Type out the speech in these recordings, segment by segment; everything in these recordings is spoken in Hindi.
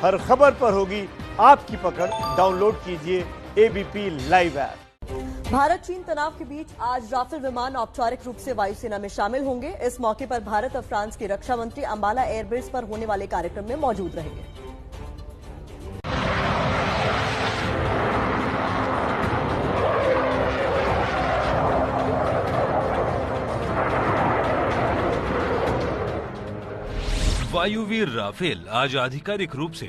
हर खबर पर होगी आपकी पकड़। डाउनलोड कीजिए एबीपी लाइव ऐप। भारत चीन तनाव के बीच आज राफेल विमान औपचारिक रूप से वायुसेना में शामिल होंगे। इस मौके पर भारत और फ्रांस के रक्षा मंत्री अंबाला एयरबेस पर होने वाले कार्यक्रम में मौजूद रहेंगे। वायुवीर राफेल आज आधिकारिक रूप से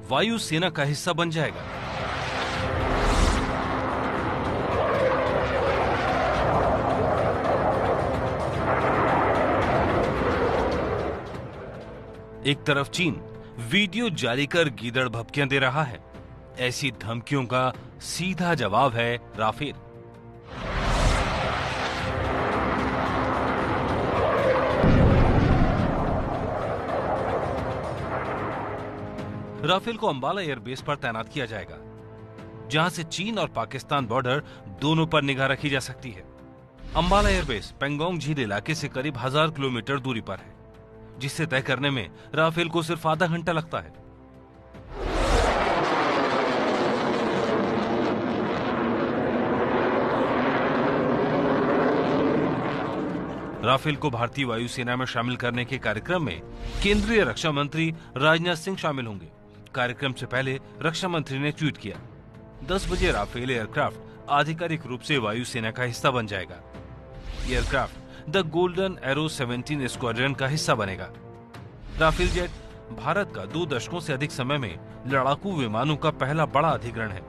वायुसेना का हिस्सा बन जाएगा। एक तरफ चीन वीडियो जारी कर गीदड़ भभकियां दे रहा है। ऐसी धमकियों का सीधा जवाब है राफेल। राफेल को अंबाला एयरबेस पर तैनात किया जाएगा, जहां से चीन और पाकिस्तान बॉर्डर दोनों पर निगाह रखी जा सकती है। अंबाला एयरबेस पेंगोंग झील इलाके से करीब 1000 किलोमीटर दूरी पर है, जिसे तय करने में राफेल को सिर्फ आधा घंटा लगता है। राफेल को भारतीय वायुसेना में शामिल करने के कार्यक्रम में केंद्रीय रक्षा मंत्री राजनाथ सिंह शामिल होंगे। कार्यक्रम से पहले रक्षा मंत्री ने ट्वीट किया, 10 बजे राफेल एयरक्राफ्ट आधिकारिक रूप से वायुसेना का हिस्सा बन जाएगा। Aircraft the golden arrow 17 squadron का हिस्सा बनेगा। राफेल जेट भारत का 2 दशकों से अधिक समय में लड़ाकू विमानों का पहला बड़ा अधिग्रहण है।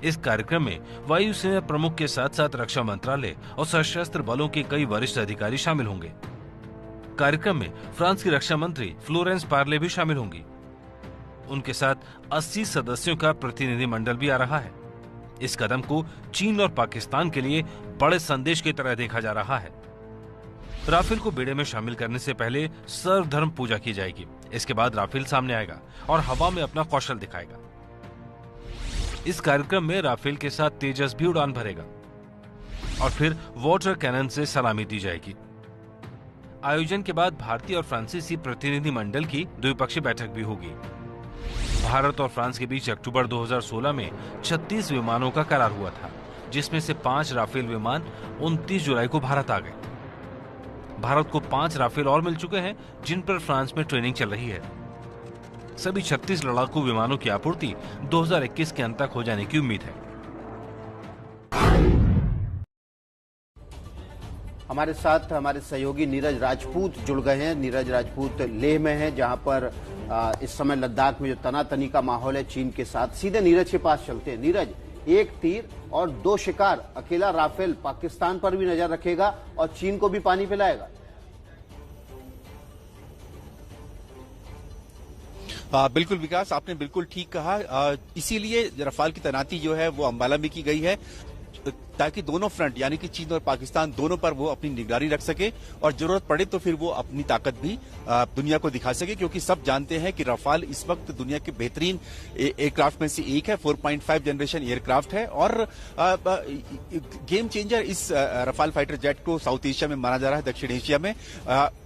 इस कार्यक्रम में वायुसेना प्रमुख के साथ साथ रक्षा मंत्रालय और सशस्त्र बलों के कई वरिष्ठ अधिकारी शामिल होंगे। कार्यक्रम में फ्रांस की रक्षा मंत्री फ्लोरेंस पार्ले भी शामिल होंगी। उनके साथ 80 सदस्यों का प्रतिनिधिमंडल भी आ रहा है। इस कदम को चीन और पाकिस्तान के लिए बड़े संदेश की तरह देखा जा रहा है। राफेल को बेड़े में शामिल करने से पहले सर्वधर्म पूजा की जाएगी। इसके बाद राफेल सामने आएगा और हवा में अपना कौशल दिखाएगा। इस कार्यक्रम में राफेल के साथ तेजस भी उड़ान भरेगा और फिर वाटर कैनन से सलामी दी जाएगी। आयोजन के बाद भारतीय और फ्रांसीसी प्रतिनिधिमंडल की द्विपक्षीय बैठक भी होगी। भारत और फ्रांस के बीच अक्टूबर 2016 में 36 विमानों का करार हुआ था, जिसमें से 5 राफेल विमान 29 जुलाई को भारत आ गए। भारत को 5 राफेल और मिल चुके हैं, जिन पर फ्रांस में ट्रेनिंग चल रही है। सभी 36 लड़ाकू विमानों की आपूर्ति 2021 के अंत तक हो जाने की उम्मीद है। हमारे साथ हमारे सहयोगी नीरज राजपूत जुड़ गए हैं। नीरज राजपूत लेह में हैं, जहां पर इस समय लद्दाख में जो तनातनी का माहौल है चीन के साथ। सीधे नीरज के पास चलते हैं। नीरज, एक तीर और 2 शिकार, अकेला राफेल पाकिस्तान पर भी नजर रखेगा और चीन को भी पानी पिलाएगा। बिल्कुल विकास, आपने बिल्कुल ठीक कहा। इसीलिए रफाल की तैनाती जो है वो अंबाला में की गई है, ताकि दोनों फ्रंट यानी कि चीन और पाकिस्तान दोनों पर वो अपनी निगरानी रख सके और जरूरत पड़े तो फिर वो अपनी ताकत भी दुनिया को दिखा सके। क्योंकि सब जानते हैं कि रफाल इस वक्त दुनिया के बेहतरीन एयरक्राफ्ट में से एक है। 4.5 जनरेशन एयरक्राफ्ट है और गेम चेंजर इस रफाल फाइटर जेट को साउथ एशिया में माना जा रहा है, दक्षिण एशिया में।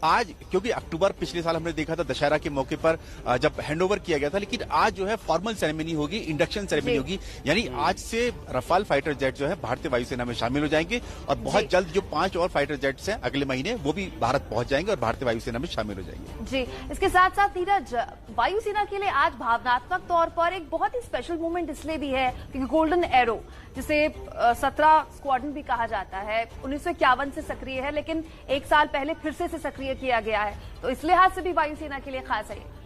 आज क्योंकि अक्टूबर पिछले साल हमने देखा था दशहरा के मौके पर जब हैंडओवर किया गया था, लेकिन आज जो है फॉर्मल सेरेमनी होगी, इंडक्शन सेरेमनी होगी। यानी आज से रफाल फाइटर जेट जो है भारतीय वायुसेना में शामिल हो जाएंगे और बहुत जल्द जो 5 और फाइटर जेट्स हैं अगले महीने वो भी भारत पहुंच जाएंगे और भारतीय वायुसेना में शामिल हो जाएंगे। जी, इसके साथ साथ नीरज, वायुसेना के लिए आज भावनात्मक तौर पर एक बहुत ही स्पेशल मोमेंट इसलिए भी है क्योंकि गोल्डन एरो, जिसे 17 स्क्वाड्रन भी कहा जाता है, 1951 से सक्रिय है, लेकिन 1 साल पहले फिर से सक्रिय किया गया है, तो इस लिहाज से भी वायुसेना के लिए खास है।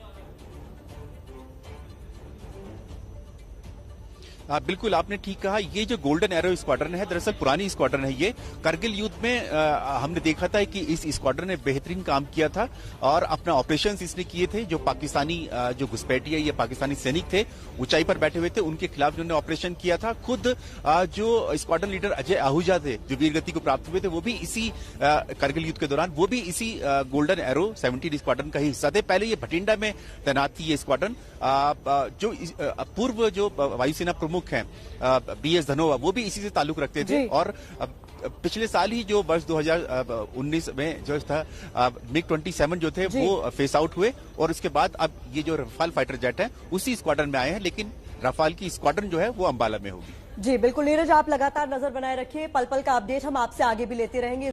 बिल्कुल आपने ठीक कहा। ये जो गोल्डन एरो स्क्वाड्रन है दरअसल पुरानी स्क्वाड्रन है। ये करगिल युद्ध में हमने देखा था कि इस स्क्वाड्रन ने बेहतरीन काम किया था और अपना ऑपरेशंस इसने किए थे। जो पाकिस्तानी जो घुसपैठिए या पाकिस्तानी सैनिक थे ऊंचाई पर बैठे हुए थे, उनके खिलाफ जिन्होंने ऑपरेशन किया था। खुद जो स्क्वाड्रन लीडर अजय आहूजा थे जो वीर गति को प्राप्त हुए थे, वो भी इसी करगिल युद्ध के दौरान वो भी इसी गोल्डन एरो 17 स्क्वाड्रन का ही हिस्सा थे। पहले ये भटिंडा में तैनात थी ये स्क्वाड्रन। जो पूर्व जो वायुसेना प्रमुख हैं BS धनोआ, वो भी इसी से ताल्लुक रखते थे और पिछले साल ही जो वर्ष 2019 में जो था MiG-27 जो थे वो फेस आउट हुए और उसके बाद अब ये जो रफाल फाइटर जेट है उसी स्क्वाड्रन में आए हैं, लेकिन रफाल की स्क्वाड्रन जो है वो अंबाला में होगी। जी बिल्कुल नीरज, आप लगातार नजर बनाए रखिए, पल पल का अपडेट हम आपसे आगे भी लेते रहेंगे।